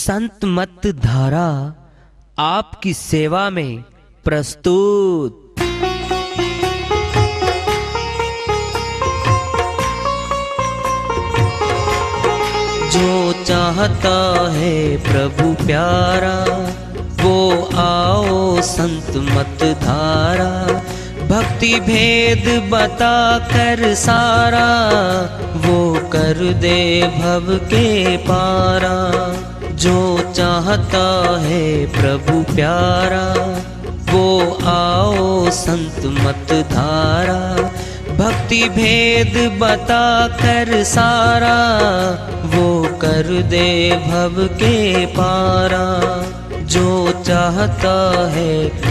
संत मत धारा आपकी सेवा में प्रस्तुत। जो चाहता है प्रभु प्यारा वो आओ संत मत धारा, भक्ति भेद बता कर सारा वो कर दे भव के पारा। जो चाहता है प्रभु प्यारा वो आओ संत मत धारा, भक्ति भेद बता कर सारा वो कर दे भव के पारा। जो चाहता है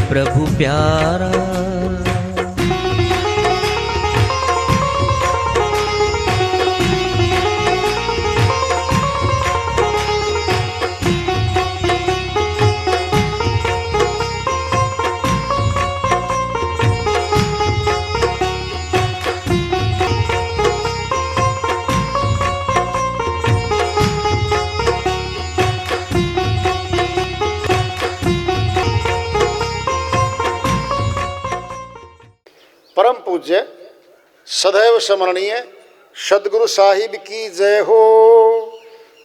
प्रभु प्यारा। परम पूज्य सदैव स्मरणीय सदगुरु साहिब की जय हो।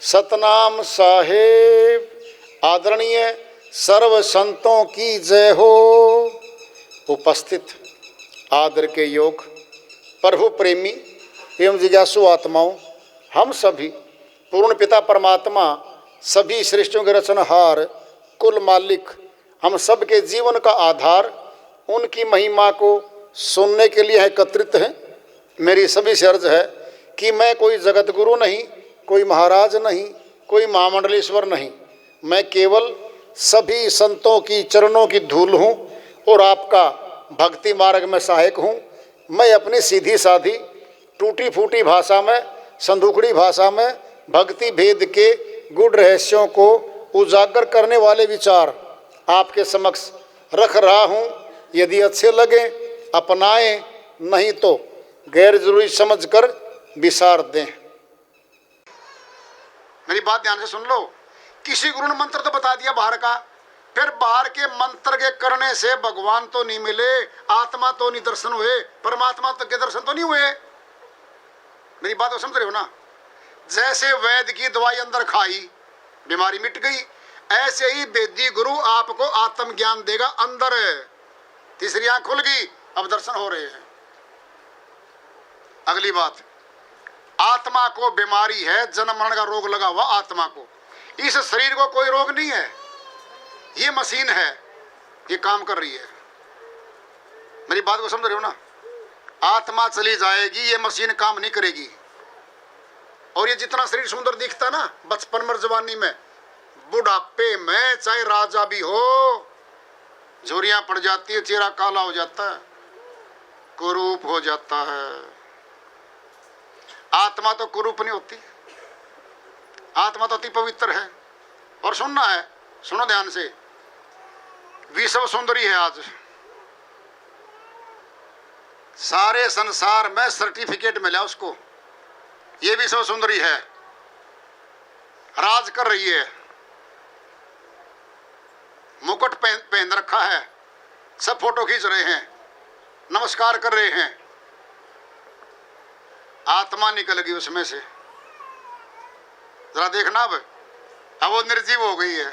सतनाम साहेब आदरणीय सर्व संतों की जय हो। उपस्थित आदर के योग प्रभु प्रेमी एवं जिज्ञासु आत्माओं, हम सभी पूर्ण पिता परमात्मा सभी सृष्टियों के रचनहार कुल मालिक हम सब के जीवन का आधार उनकी महिमा को सुनने के लिए एकत्रित हैं। मेरी सभी से अर्ज है कि मैं कोई जगत गुरु नहीं, कोई महाराज नहीं, कोई महामंडलेश्वर नहीं, मैं केवल सभी संतों की चरणों की धूल हूँ और आपका भक्ति मार्ग में सहायक हूँ। मैं अपनी सीधी साधी टूटी फूटी भाषा में, संदूकड़ी भाषा में भक्ति भेद के गुड़ रहस्यों को उजागर करने वाले विचार आपके समक्ष रख रहा हूँ। यदि अच्छे लगे अपनाएं, नहीं तो गैर जरूरी समझकर विसार दें। मेरी बात ध्यान से सुन लो। किसी गुरु ने मंत्र तो बता दिया बाहर का, फिर बाहर के मंत्र के करने से भगवान तो नहीं मिले, आत्मा तो नहीं दर्शन हुए, परमात्मा के दर्शन तो नहीं हुए। मेरी बात को समझ रहे हो ना। जैसे वैद्य की दवाई अंदर खाई बीमारी मिट गई, ऐसे ही वेदी गुरु आपको आत्म ज्ञान देगा अंदर। तीसरी आंख खुल गई, अब दर्शन हो रहे हैं। अगली बात, आत्मा को बीमारी है, जन्म मरण का रोग लगा हुआ आत्मा को। इस शरीर को कोई रोग नहीं है, ये मशीन है, ये काम कर रही है। मेरी बात को समझ रहे हो ना। आत्मा चली जाएगी, ये मशीन काम नहीं करेगी। और ये जितना शरीर सुंदर दिखता ना बचपन में, जवानी में, बुढ़ापे में चाहे राजा भी हो, झुर्रियां पड़ जाती है, चेहरा काला हो जाता है, कुरूप हो जाता है। आत्मा तो कुरूप नहीं होती, आत्मा तो अति पवित्र है। और सुनना है, सुनो ध्यान से। विश्व सुंदरी है आज, सारे संसार में सर्टिफिकेट मिला उसको, ये विश्व सुंदरी है, राज कर रही है, मुकुट पहन रखा है, सब फोटो खींच रहे हैं, नमस्कार कर रहे हैं। आत्मा निकल गई उसमें से, जरा देखना। अब वो निर्जीव हो गई है।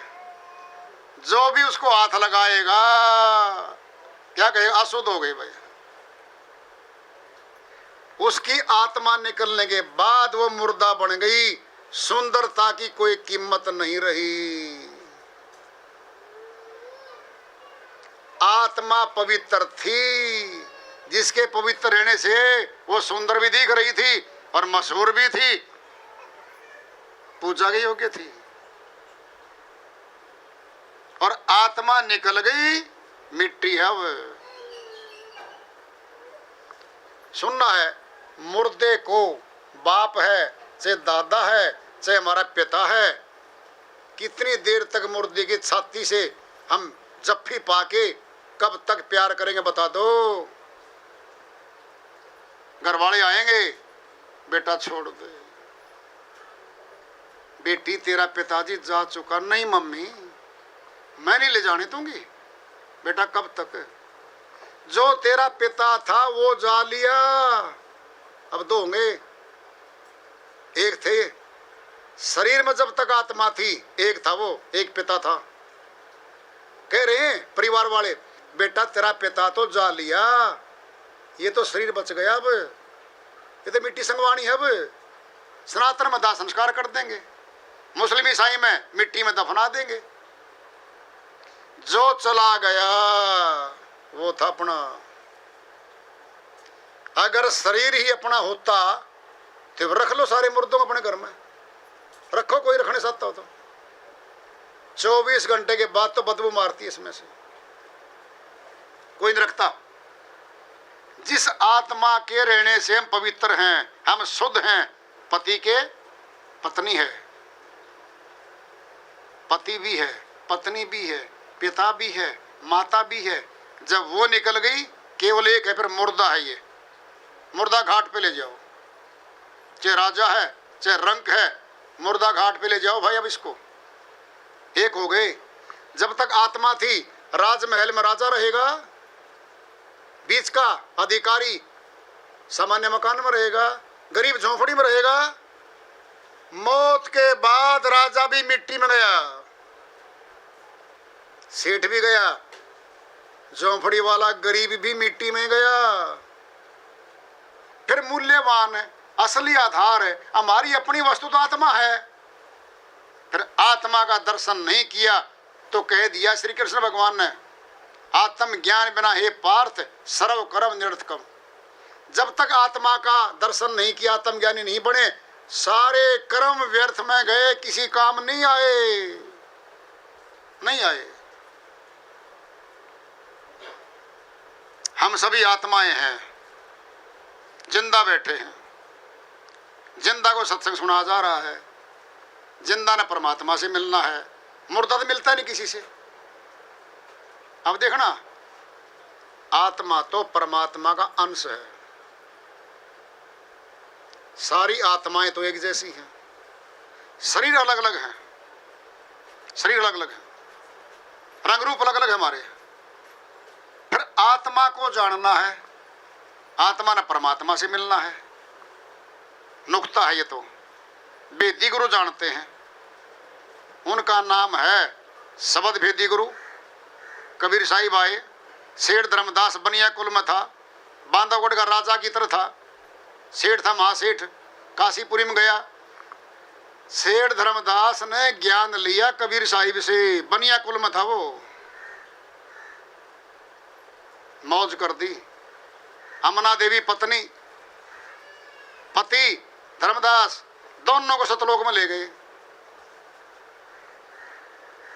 जो भी उसको हाथ लगाएगा क्या कहेगा, अशुद्ध हो गई भाई। उसकी आत्मा निकलने के बाद वो मुर्दा बन गई, सुंदरता की कोई कीमत नहीं रही। आत्मा पवित्र थी, जिसके पवित्र रहने से वो सुंदर भी दिख रही थी और मशहूर भी थी, पूजा के योग्य थी। और आत्मा निकल गई, मिट्टी है वो। सुनना है, मुर्दे को बाप है, चाहे दादा है, चाहे हमारा पिता है, कितनी देर तक मुर्दे की छाती से हम जफ्फी पाके कब तक प्यार करेंगे बता दो। घर वाले आएंगे, बेटा छोड़ दे, बेटी तेरा पिताजी जा चुका। नहीं मम्मी, मैं नहीं ले जाने दूंगी। बेटा कब तक? जो तेरा पिता था वो जा लिया, अब दो होंगे। एक थे शरीर में जब तक आत्मा थी, एक था वो, एक पिता था। कह रहे हैं परिवार वाले, बेटा तेरा पिता तो जा लिया, ये तो शरीर बच गया, अब ये तो मिट्टी संगवानी है। अब सनातन में दाह संस्कार कर देंगे, मुस्लिम ईसाई में मिट्टी में दफना देंगे। जो चला गया वो था अपना। अगर शरीर ही अपना होता तो रख लो सारे मुर्दों को अपने घर में, रखो, कोई रखने सकता हो तो। 24 घंटे के बाद तो बदबू मारती है इसमें से, कोई नहीं रखता। जिस आत्मा के रहने से हम पवित्र हैं, हम शुद्ध हैं, पति के पत्नी है, पति भी है, पत्नी भी है, पिता भी है, माता भी है। जब वो निकल गई केवल एक है, फिर मुर्दा है। ये मुर्दा घाट पे ले जाओ, चाहे राजा है चाहे रंक है, मुर्दा घाट पे ले जाओ भाई। अब इसको एक हो गए। जब तक आत्मा थी राजमहल में राजा रहेगा, बीच का अधिकारी सामान्य मकान में रहेगा, गरीब झोंपड़ी में रहेगा। मौत के बाद राजा भी मिट्टी में गया, सेठ भी गया, झोंपड़ी वाला गरीब भी मिट्टी में गया। फिर मूल्यवान है, असली आधार है हमारी अपनी वस्तु तो आत्मा है। फिर आत्मा का दर्शन नहीं किया तो कह दिया श्री कृष्ण भगवान ने, आत्म ज्ञान बिना हे पार्थ सर्व कर्म निरर्थकम। जब तक आत्मा का दर्शन नहीं किया, आत्म ज्ञानी नहीं बने, सारे कर्म व्यर्थ में गए, किसी काम नहीं आए, नहीं आए। हम सभी आत्माएं हैं, जिंदा बैठे हैं, जिंदा को सत्संग सुना जा रहा है, जिंदा ने परमात्मा से मिलना है, मुर्दा तो मिलता नहीं किसी से। अब देखना, आत्मा तो परमात्मा का अंश है, सारी आत्माएं तो एक जैसी हैं, शरीर अलग अलग हैं, शरीर अलग अलग है, रंग रूप अलग अलग है हमारे। फिर आत्मा को जानना है, आत्मा ने परमात्मा से मिलना है, नुक्ता है ये तो। वेदी गुरु जानते हैं, उनका नाम है शब्द भेदी गुरु। कबीर साहिब आए, सेठ धर्मदास बनिया कुल में था, बांधवगढ़ का राजा की तरह था, सेठ था महासेठ, काशीपुरी में गया। सेठ धर्मदास ने ज्ञान लिया कबीर साहिब से, बनिया कुल में था वो, मौज कर दी। अमना देवी पत्नी, पति धर्मदास, दोनों को सतलोक में ले गए।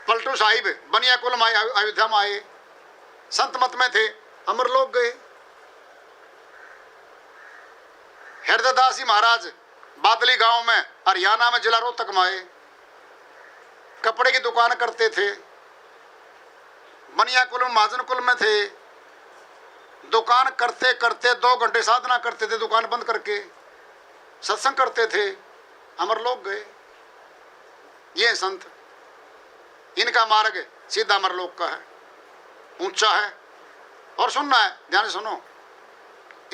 पलटू साहिब बनिया कुल में आए, अयोध्या में आए, संत मत में थे, अमरलोक गए। हृदयदास जी महाराज बादली गांव में हरियाणा में जिला रोहतक में आए, कपड़े की दुकान करते थे, बनिया कुल में महाजन कुल में थे। दुकान करते करते 2 घंटे साधना करते थे, दुकान बंद करके सत्संग करते थे, अमरलोक गए। ये संत, इनका मार्ग सीधा अमरलोक का है, ऊंचा है। और सुनना है, ध्यान से सुनो,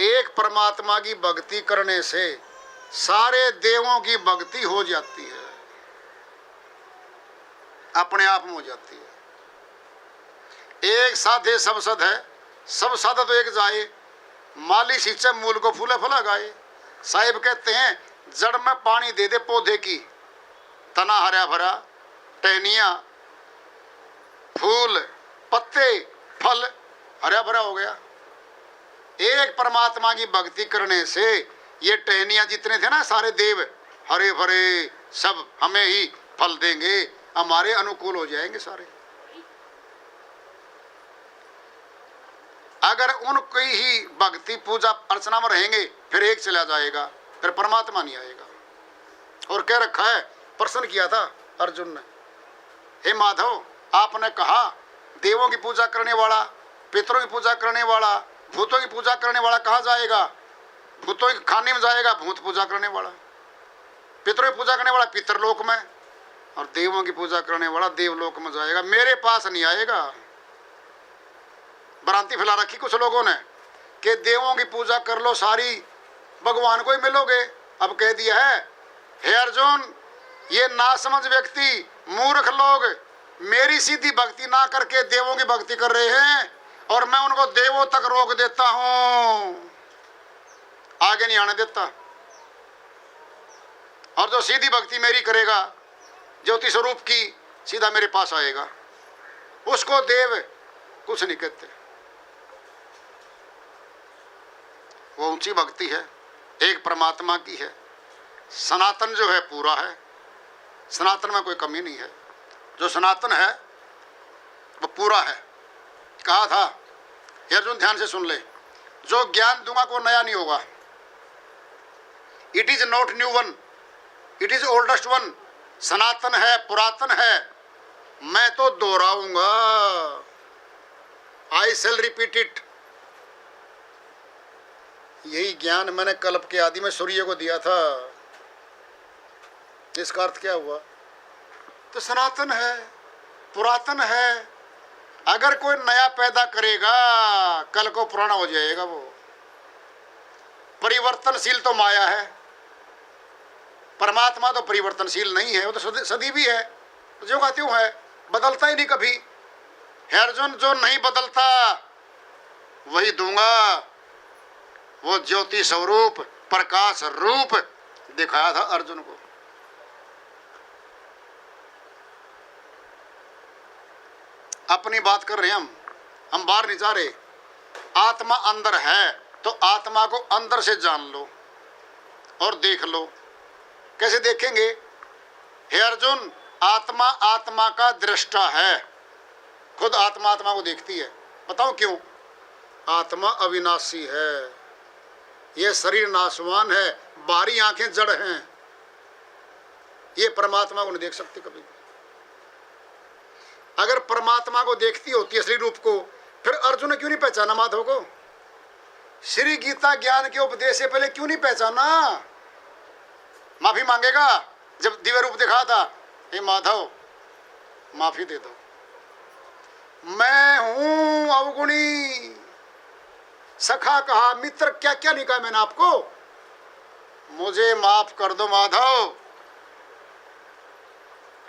एक परमात्मा की भक्ति करने से सारे देवों की भक्ति हो जाती है, अपने आप में हो जाती है। एक साधे सब सद है, सब साधा तो एक जाए, माली सींचे मूल को फूले फला गाए। साहिब कहते हैं, जड़ में पानी दे दे पौधे की, तना हरा भरा, टहनिया, फूल, पत्ते, फल हरा भरा हो गया। एक परमात्मा की भक्ति करने से ये टहनिया जितने थे ना, सारे देव हरे भरे, सब हमें ही फल देंगे, हमारे अनुकूल हो जाएंगे सारे। अगर उनकी ही भक्ति पूजा अर्चना में रहेंगे, फिर एक चला जाएगा, फिर परमात्मा नहीं आएगा। और कह रखा है, प्रश्न किया था अर्जुन ने, हे माधव, आपने कहा देवों की पूजा करने वाला, पितरों की पूजा करने वाला, भूतों की पूजा करने वाला कहाँ जाएगा? भूतों के खाने में जाएगा भूत पूजा करने वाला, पितरों की पूजा करने वाला पितरलोक में, और देवों की पूजा करने वाला देवलोक में जाएगा, मेरे पास नहीं आएगा। भ्रांति फैला रखी कुछ लोगों ने कि देवों की पूजा कर लो सारी भगवान को ही मिलोगे। अब कह दिया है, हे अर्जुन, ये नासमझ व्यक्ति मूर्ख लोग मेरी सीधी भक्ति ना करके देवों की भक्ति कर रहे हैं और मैं उनको देवों तक रोक देता हूं, आगे नहीं आने देता। और जो सीधी भक्ति मेरी करेगा ज्योति स्वरूप की, सीधा मेरे पास आएगा, उसको देव कुछ नहीं कहते। वो ऊंची भक्ति है, एक परमात्मा की है। सनातन जो है पूरा है, सनातन में कोई कमी नहीं है। जो सनातन है वो पूरा है। कहा था, अर्जुन ध्यान से सुन ले, जो ज्ञान दूंगा को नया नहीं होगा। It is not new one, it is oldest one. सनातन है, पुरातन है, मैं तो दोहराऊंगा। I shall repeat it. यही ज्ञान मैंने कल्प के आदि में सूर्य को दिया था। इसका अर्थ क्या हुआ? तो सनातन है, पुरातन है। अगर कोई नया पैदा करेगा कल को पुराना हो जाएगा। वो परिवर्तनशील तो माया है, परमात्मा तो परिवर्तनशील नहीं है, वो तो सदी भी है, जो का त्यों है, बदलता ही नहीं कभी। हे अर्जुन, जो नहीं बदलता वही दूंगा। वो ज्योति स्वरूप प्रकाश रूप दिखाया था अर्जुन को। अपनी बात कर रहे हैं हम बाहर नहीं जा रहे। आत्मा अंदर है तो आत्मा को अंदर से जान लो और देख लो। कैसे देखेंगे? हे अर्जुन, आत्मा आत्मा का दृष्टा है। खुद आत्मा आत्मा को देखती है। बताओ क्यों? आत्मा अविनाशी है, ये शरीर नाशवान है, बाहरी आंखें जड़ हैं, ये परमात्मा को नहीं देख सकती कभी। अगर परमात्मा को देखती होती असली रूप को, फिर अर्जुन ने क्यों नहीं पहचाना माधव को? श्री गीता ज्ञान के उपदेश से पहले क्यों नहीं पहचाना? माफी मांगेगा जब दिव्य रूप दिखा था, हे माधव माफी दे दो, मैं हूं अवगुणी। सखा कहा, मित्र क्या क्या नहीं कहा मैंने आपको? मुझे माफ कर दो माधव।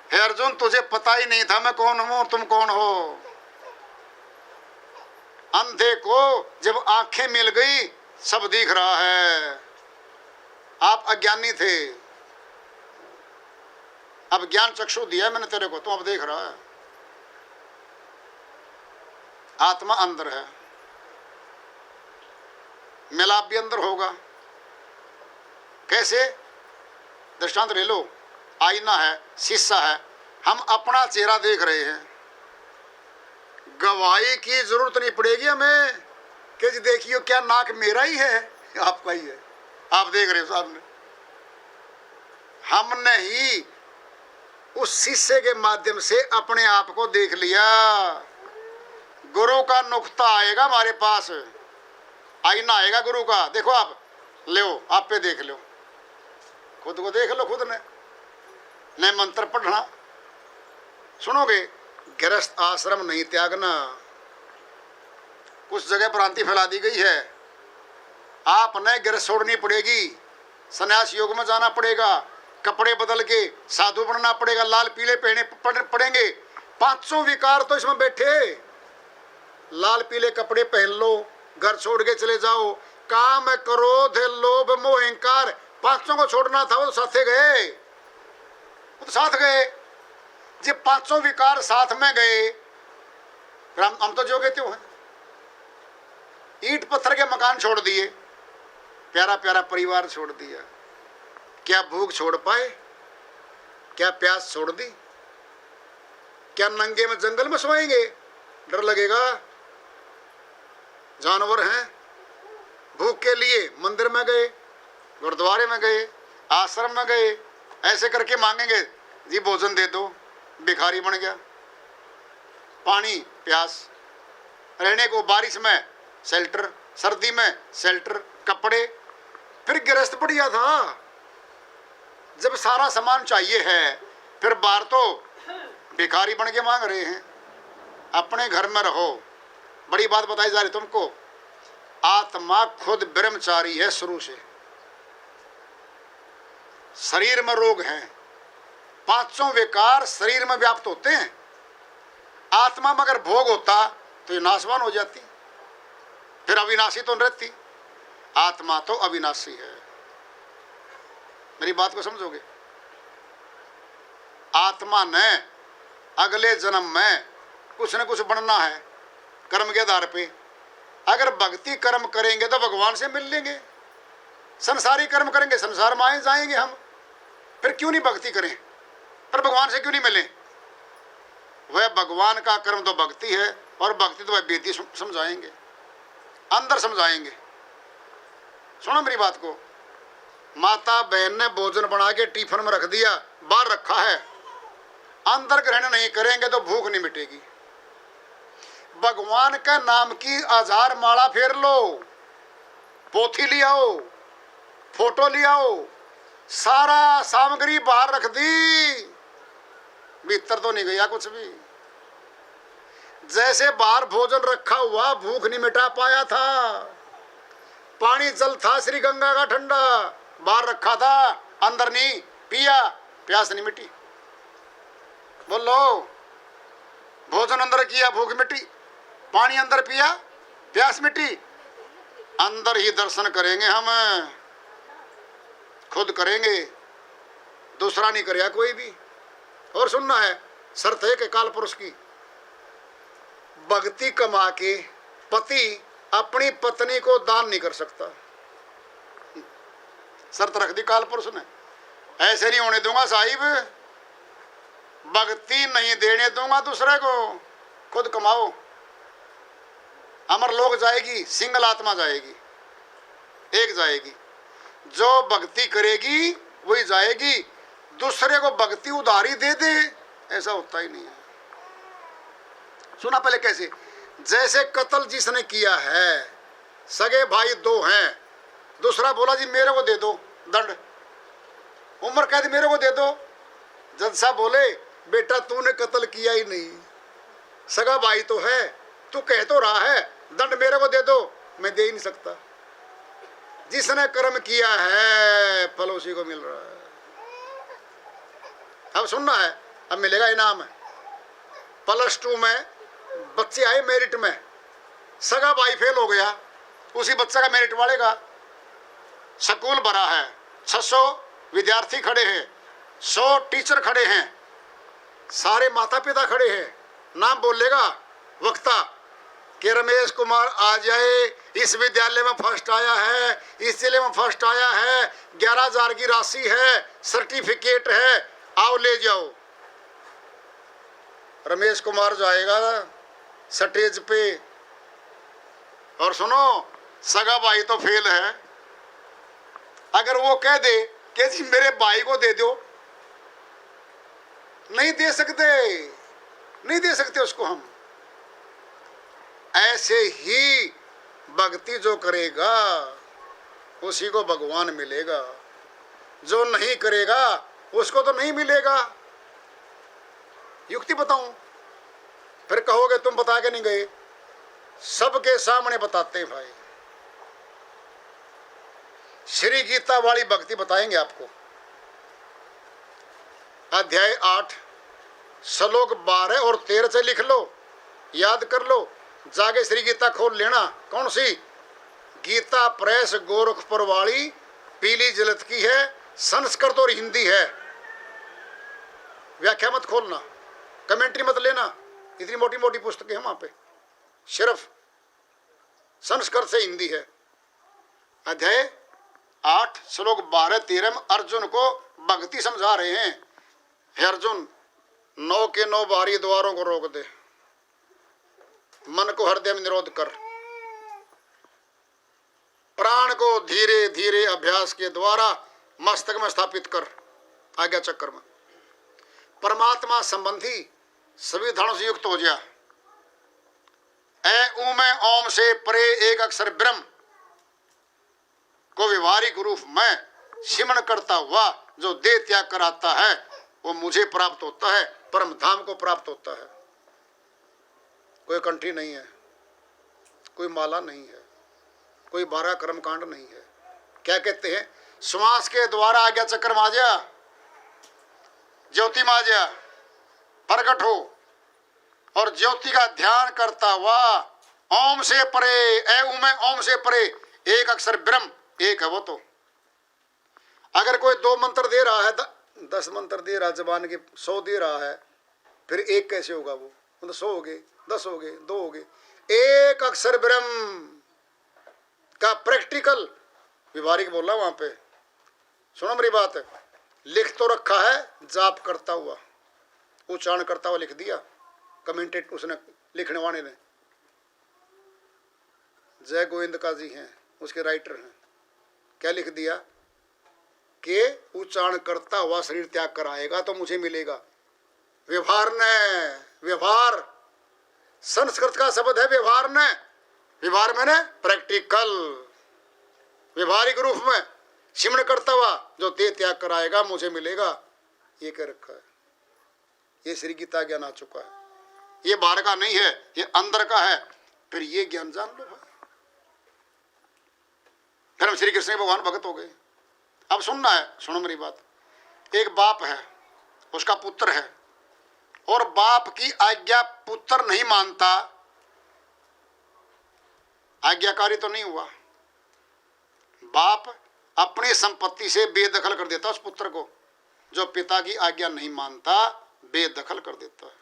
हे अर्जुन, तुझे पता ही नहीं था मैं कौन हूं, तुम कौन हो। अंधे को जब आंखें मिल गई सब दिख रहा है। आप अज्ञानी थे, अब ज्ञान चक्षु दिया मैंने तेरे को, तुम अब देख रहा है। आत्मा अंदर है, मिलाप भी अंदर होगा। कैसे? दृष्टांत ले लो। आईना है, शीशा है, हम अपना चेहरा देख रहे हैं। गवाही की जरूरत नहीं पड़ेगी हमें कि जी देखिए क्या नाक मेरा ही है, आपका ही है, आप देख रहे हो सामने। हमने ही उस शीशे के माध्यम से अपने आप को देख लिया। गुरु का नुक्ता आएगा हमारे पास, आईना आएगा गुरु का। देखो आप ले, आप पे देख लो, खुद को देख लो खुद ने। नए मंत्र पढ़ना सुनोगे, गृहस्थ आश्रम नहीं त्यागना। कुछ जगह भ्रांति फैला दी गई है, आपने गृहस्थ छोड़नी पड़ेगी, संन्यास योग में जाना पड़ेगा, कपड़े बदल के साधु बनना पड़ेगा, लाल पीले पहने पड़ेंगे। 500 विकार तो इसमें बैठे। लाल पीले कपड़े पहन लो, घर छोड़ के चले जाओ, काम क्रोध लोभ मोह अहंकार 500 को छोड़ना था, वो तो साथे गए, वो तो साथ गए। जब 500 विकार साथ में गए, हम तो जो कहते हो हैं, ईंट पत्थर के मकान छोड़ दिए, प्यारा प्यारा परिवार छोड़ दिया। क्या भूख छोड़ पाए? क्या प्यास छोड़ दी? क्या नंगे में जंगल में सोएंगे? डर लगेगा, जानवर हैं। भूख के लिए मंदिर में गए, गुरुद्वारे में गए, आश्रम में गए, ऐसे करके मांगेंगे जी भोजन दे दो, भिखारी बन गया। पानी प्यास, रहने को बारिश में शेल्टर, सर्दी में शेल्टर, कपड़े। फिर गृहस्थ बढ़िया था, जब सारा सामान चाहिए है, फिर बाहर तो भिखारी बन के मांग रहे हैं। अपने घर में रहो। बड़ी बात बताई जा रही तुमको, आत्मा खुद ब्रह्मचारी है शुरू से। शरीर में रोग हैं, पांचों विकार शरीर में व्याप्त होते हैं। आत्मा में अगर भोग होता तो ये नाशवान हो जाती, फिर अविनाशी तो रहती। आत्मा तो अविनाशी है। मेरी बात को समझोगे? आत्मा ने अगले जन्म में कुछ न कुछ बनना है कर्म के आधार पे। अगर भक्ति कर्म करेंगे तो भगवान से मिल लेंगे, संसारी कर्म करेंगे संसार में आए जाएंगे हम। फिर क्यों नहीं भक्ति करें, पर भगवान से क्यों नहीं मिलें? वह भगवान का कर्म तो भक्ति है, और भक्ति तो वह वेदी समझाएंगे, अंदर समझाएंगे। सुनो मेरी बात को, माता बहन ने भोजन बना के टिफिन में रख दिया, बाहर रखा है, अंदर ग्रहण नहीं करेंगे तो भूख नहीं मिटेगी। भगवान का नाम की 1000 माला फेर लो, पोथी ले आओ, फोटो ले आओ, सारा सामग्री बाहर रख दी, भीतर तो नहीं गया कुछ भी। जैसे बाहर भोजन रखा हुआ भूख नहीं मिटा पाया था, पानी जल था श्री गंगा का ठंडा, बाहर रखा था, अंदर नहीं पिया, प्यास नहीं मिटी। बोलो, भोजन अंदर किया भूख मिटी, पानी अंदर पिया प्यास मिटी। अंदर ही दर्शन करेंगे हम, खुद करेंगे, दूसरा नहीं करेगा कोई भी। और सुनना है, शर्त है कि काल पुरुष की भक्ति कमा के पति अपनी पत्नी को दान नहीं कर सकता। शर्त रख दी काल पुरुष ने, ऐसे नहीं होने दूंगा साहिब, भक्ति नहीं देने दूंगा दूसरे को, खुद कमाओ। अमर लोक जाएगी, सिंगल आत्मा जाएगी, एक जाएगी। जो भक्ति करेगी वही जाएगी, दूसरे को भक्ति उधारी दे दे ऐसा होता ही नहीं है। सुना पहले कैसे? जैसे कत्ल जिसने किया है, सगे भाई 2 हैं, दूसरा बोला जी मेरे को दे दो दंड, उम्र कैद मेरे को दे दो। जज साहब बोले बेटा तूने कत्ल किया ही नहीं, सगा भाई तो है, तू कह तो रहा है दंड मेरे को दे दो, मैं दे ही नहीं सकता। जिसने कर्म किया है फल उसी को मिल रहा है। अब सुनना है, अब मिलेगा इनाम। +2 में बच्चे आए मेरिट में, सगा भाई फेल हो गया, उसी बच्चा का मेरिट वालेगा। स्कूल भरा है, 600 विद्यार्थी खड़े हैं, 100 टीचर खड़े हैं, सारे माता पिता खड़े हैं। नाम बोलेगा वक्ता कि रमेश कुमार आ जाए, इस विद्यालय में फर्स्ट आया है, इस जिले में फर्स्ट आया है, 11,000 की राशि है, सर्टिफिकेट है, आओ ले जाओ। रमेश कुमार जाएगा स्टेज पे, और सुनो सगा भाई तो फेल है। अगर वो कह दे कि जी मेरे भाई को दे दो, नहीं दे सकते, नहीं दे सकते उसको हम। ऐसे ही भक्ति जो करेगा उसी को भगवान मिलेगा, जो नहीं करेगा उसको तो नहीं मिलेगा। युक्ति बताऊं? फिर कहोगे तुम बता के नहीं गए, सबके सामने बताते हैं भाई। श्री गीता वाली भक्ति बताएंगे आपको। अध्याय 8 श्लोक 12 और 13 से लिख लो, याद कर लो, जाके श्री गीता खोल लेना। कौन सी? गीता प्रेस गोरखपुर वाली, पीली जलत की है, संस्कृत और हिंदी है। व्याख्या मत खोलना, कमेंट्री मत लेना, इतनी मोटी मोटी पुस्तकें हैं वहां पे, सिर्फ संस्कृत से हिंदी है। अध्याय 8 श्लोक 12-13 में अर्जुन को भक्ति समझा रहे हैं। हे अर्जुन, 9 के 9 बाहरी द्वारों को रोक दे, मन को हृदय में निरोध कर, प्राण को धीरे धीरे अभ्यास के द्वारा मस्तक में स्थापित कर, आज्ञा चक्र में परमात्मा संबंधी सभी धर्मों से युक्त हो जा। ए ऊ में ओम से परे एक अक्षर ब्रह्म को व्यवहारिक रूप में सिमरण करता हुआ जो देह त्याग कराता है, वो मुझे प्राप्त होता है, परम धाम को प्राप्त होता है। कोई कंठी नहीं है, कोई माला नहीं है, कोई 12 कर्मकांड नहीं है। क्या कहते हैं? श्वास के द्वारा आज्ञा चक्र माजा, ज्योति माजा, प्रकट हो और ज्योति का ध्यान करता हुआ ओम से परे, ए उमे ओम से परे एक अक्षर ब्रह्म एक है वो। तो अगर कोई 2 मंत्र दे रहा है, 10 मंत्र दे रहा है, जबान के 100 दे रहा है, फिर एक कैसे होगा? वो मतलब 100 हो गए, 10 हो गए, 2 हो गए। एक अक्षर ब्रह्म का प्रैक्टिकल व्यवहारिक बोला वहां पे। सुनो मेरी बात, लिख तो रखा है जाप करता हुआ, उच्चारण करता हुआ लिख दिया, कमेंटेट उसने लिखने वाले ने, जय गोविंद का जी हैं उसके राइटर हैं। क्या लिख दिया कि उच्चारण करता हुआ शरीर त्याग कर आएगा तो मुझे मिलेगा। व्यवहार ने, व्यवहार संस्कृत का शब्द है व्यवहार ने। व्यवहार मैंने प्रैक्टिकल, व्यवहारिक रूप में सिमरण करता हुआ जो देह त्याग कर आएगा मुझे मिलेगा, ये कह रखा है। ये श्री गीता ज्ञान आ चुका है। ये बाहर का नहीं है, ये अंदर का है। फिर ये ज्ञान जान लो भाई, फिर हम श्री कृष्ण भगवान भगत हो गए। अब सुनना है, सुनो मेरी बात। एक बाप है, उसका पुत्र है, और बाप की आज्ञा पुत्र नहीं मानता, आज्ञाकारी तो नहीं हुआ। बाप अपनी संपत्ति से बेदखल कर देता उस पुत्र को, जो पिता की आज्ञा नहीं मानता बेदखल कर देता है।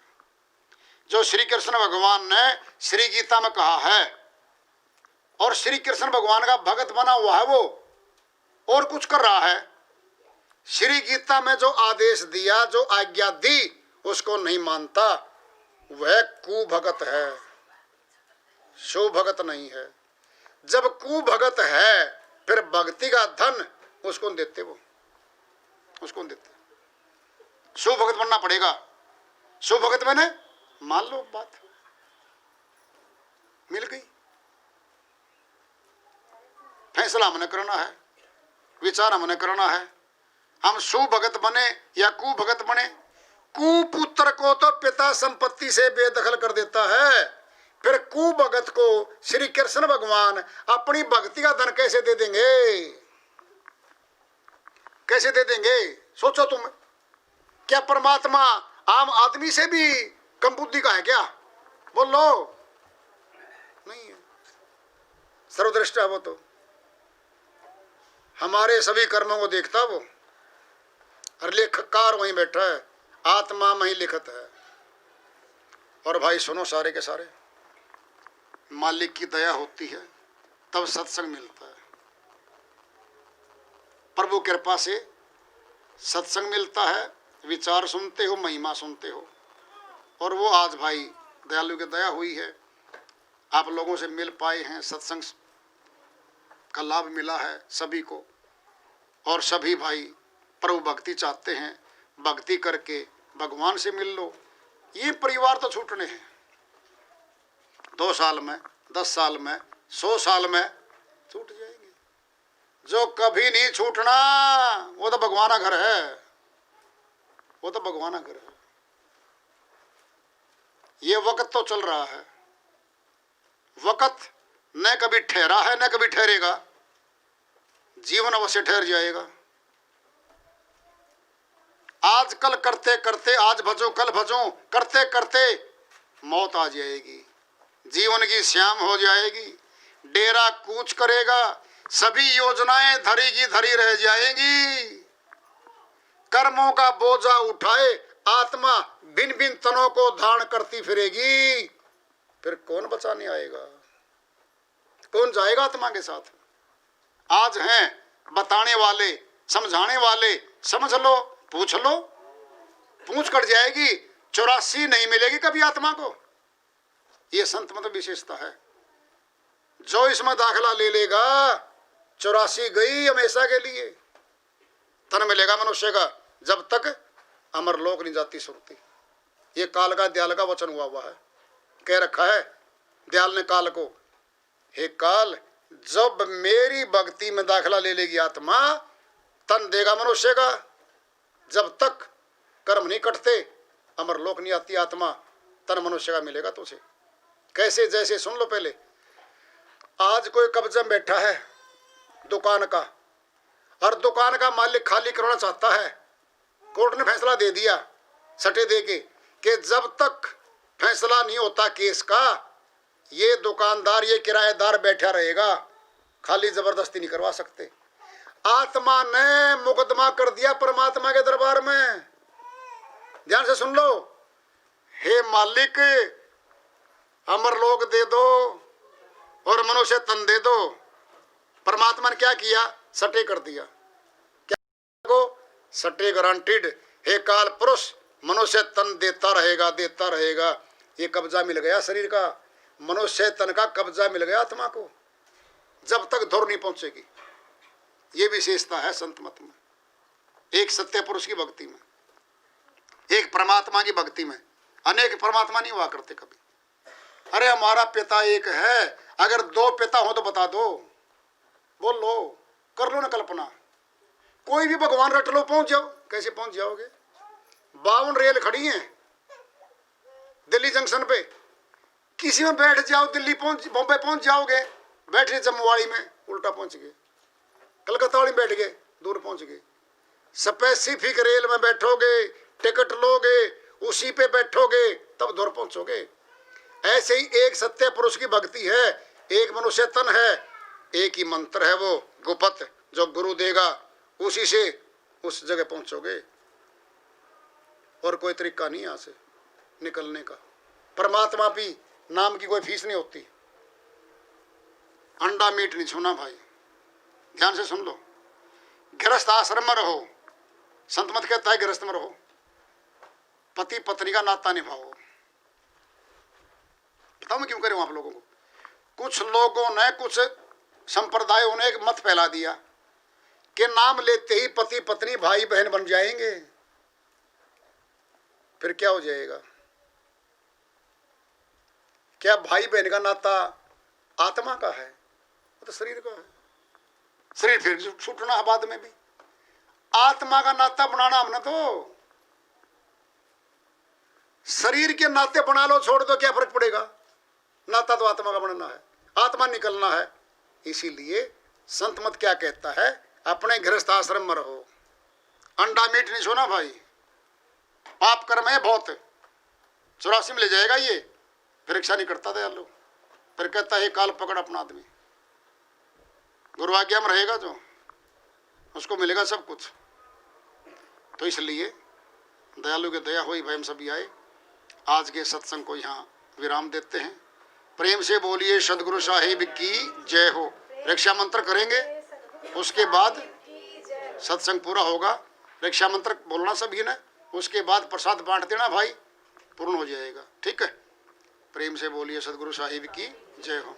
जो श्री कृष्ण भगवान ने श्री गीता में कहा है, और श्री कृष्ण भगवान का भगत बना हुआ है वो, और कुछ कर रहा है। श्री गीता में जो आदेश दिया, जो आज्ञा दी, उसको नहीं मानता, वह कुभगत है, शुभगत नहीं है। जब कुभगत है फिर भक्ति का धन उसको देते, वो उसको देते। शुभगत बनना पड़ेगा। शुभगत मैंने मान लो बात मिल गई, फैसला हमने करना है, विचार हमने करना है। हम सुभगत बने या कुभगत बने। कुपुत्र को तो पिता संपत्ति से बेदखल कर देता है, फिर कुभगत को श्री कृष्ण भगवान अपनी भक्ति का धन कैसे दे देंगे? कैसे दे देंगे? सोचो तुम, क्या परमात्मा आम आदमी से भी कम बुद्धि का है क्या? बोलो, नहीं है, सर्वदृष्टा है वो। तो हमारे सभी कर्मों को देखता वो, और लेखकार वहीं बैठा है, आत्मा में ही लिखत है। और भाई सुनो, सारे के सारे मालिक की दया होती है तब सत्संग मिलता है। प्रभु कृपा से सत्संग मिलता है, विचार सुनते हो, महिमा सुनते हो। और वो आज भाई दयालु की दया हुई है, आप लोगों से मिल पाए हैं, सत्संग का लाभ मिला है सभी को। और सभी भाई प्रभु भक्ति चाहते हैं, भक्ति करके भगवान से मिल लो। ये परिवार तो छूटने हैं, 2 साल में, 10 साल में, 100 साल में छूट जाएंगे। जो कभी नहीं छूटना वो तो भगवान का घर है, वो तो भगवान का घर है। ये वक्त तो चल रहा है, वक्त न कभी ठहरा है न कभी ठहरेगा, जीवन अवश्य ठहर जाएगा। आज कल करते करते, आज भजो कल भजो करते करते मौत आ जाएगी, जीवन की श्याम हो जाएगी, डेरा कूच करेगा, सभी योजनाएं धरी की धरी रह जाएंगी। कर्मों का बोझा उठाए आत्मा भिन्न भिन्न तनों को धारण करती फिरेगी, फिर कौन बचाने आएगा? कौन जाएगा आत्मा के साथ? आज हैं बताने वाले, समझाने वाले, समझ लो, पूछ लो, पूछ कट जाएगी, 84 नहीं मिलेगी कभी आत्मा को। ये संत मत विशेषता है। जो इसमें दाखला ले लेगा 84 गई हमेशा के लिए। तन मिलेगा मनुष्य का जब तक अमर लोक नहीं जाती सुरती। ये काल का दयाल का वचन हुआ है, कह रखा है दयाल ने काल को, हे काल जब मेरी भक्ति में दाखला ले लेगी आत्मा, तन देगा मनुष्य का, जब तक कर्म नहीं कटते, अमर लोक नहीं आती आत्मा, तन मनुष्य का मिलेगा तुझे। कैसे? जैसे सुन लो पहले। आज कोई कब्जे में बैठा है दुकान का, और दुकान का मालिक खाली करवाना चाहता है। कोर्ट ने फैसला दे दिया सटे दे के कि जब तक फैसला नहीं होता केस का, ये दुकानदार, ये किराएदार बैठा रहेगा, खाली जबरदस्ती नहीं करवा सकते। आत्मा ने मुकदमा कर दिया परमात्मा के दरबार में। ध्यान से सुन लो, हे मालिक अमर लोक दे दो और मनुष्य तन दे दो। परमात्मा ने क्या किया? सटे कर दिया। क्या को? सटे गारंटीड। हे काल पुरुष, मनुष्य तन देता रहेगा, देता रहेगा। ये कब्जा मिल गया शरीर का, मनुष्य तन का कब्जा मिल गया आत्मा को, जब तक धुर नहीं पहुंचेगी। ये विशेषता है संत मत में, एक सत्य पुरुष की भक्ति में, एक परमात्मा की भक्ति में। अनेक परमात्मा नहीं हुआ करते कभी। अरे हमारा पिता एक है, अगर दो पिता हो तो बता दो, बोल लो, कर लो ना कल्पना। कोई भी भगवान रट लो, पहुंच जाओ। कैसे पहुंच जाओगे? 52 रेल खड़ी हैं दिल्ली जंक्शन पे, किसी में बैठ जाओ, दिल्ली पहुंच, बॉम्बे पहुंच जाओगे। बैठे जम्मूवाड़ी में, उल्टा पहुंच गए। कलकत्ता वाली बैठ गए, दूर पहुंच गए। स्पेसिफिक रेल में बैठोगे, टिकट लोगे, उसी पे बैठोगे, तब दूर पहुंचोगे। ऐसे ही एक सत्य पुरुष की भक्ति है, एक मनुष्य तन है, एक ही मंत्र है वो गुपत, जो गुरु देगा, उसी से उस जगह पहुंचोगे। और कोई तरीका नहीं यहाँ से निकलने का। परमात्मा भी नाम की कोई फीस नहीं होती। अंडा मीट नहीं छूना भाई, ध्यान से सुन लो। गृहस्थ आश्रम में रहो, संत मत कहता है गृहस्थ में रहो, पति पत्नी का नाता निभाओ। बताओ मैं क्यों करूं आप लोगों को? कुछ लोगों ने, कुछ संप्रदायों ने एक मत फैला दिया कि नाम लेते ही पति पत्नी भाई बहन बन जाएंगे। फिर क्या हो जाएगा? क्या भाई बहन का नाता आत्मा का है? वो तो शरीर का है। शरीर फिर छूटना है बाद में भी। आत्मा का नाता बनाना हमने तो, शरीर के नाते बना लो, छोड़ दो, क्या फर्क पड़ेगा? नाता तो आत्मा का बनना है, आत्मा निकलना है। इसीलिए संत मत क्या कहता है? अपने गृहस्थ आश्रम में रहो, अंडा मीट नहीं छूना भाई। पाप कर्म है बहुत, 84 में ले जाएगा ये। परीक्षा नहीं करता दयालु, फिर कहता है काल पकड़ अपना आदमी। गुरु आज्ञा में रहेगा जो, उसको मिलेगा सब कुछ। तो इसलिए दयालु की दया हुई, भाई हम सभी आए। आज के सत्संग को यहाँ विराम देते हैं। प्रेम से बोलिए सदगुरु साहिब की जय हो। रक्षा मंत्र करेंगे, उसके बाद सत्संग पूरा होगा। रक्षा मंत्र बोलना सभी ने, उसके बाद प्रसाद बांट देना भाई, पूर्ण हो जाएगा। ठीक है? प्रेम से बोलिए सदगुरु साहिब की जय हो।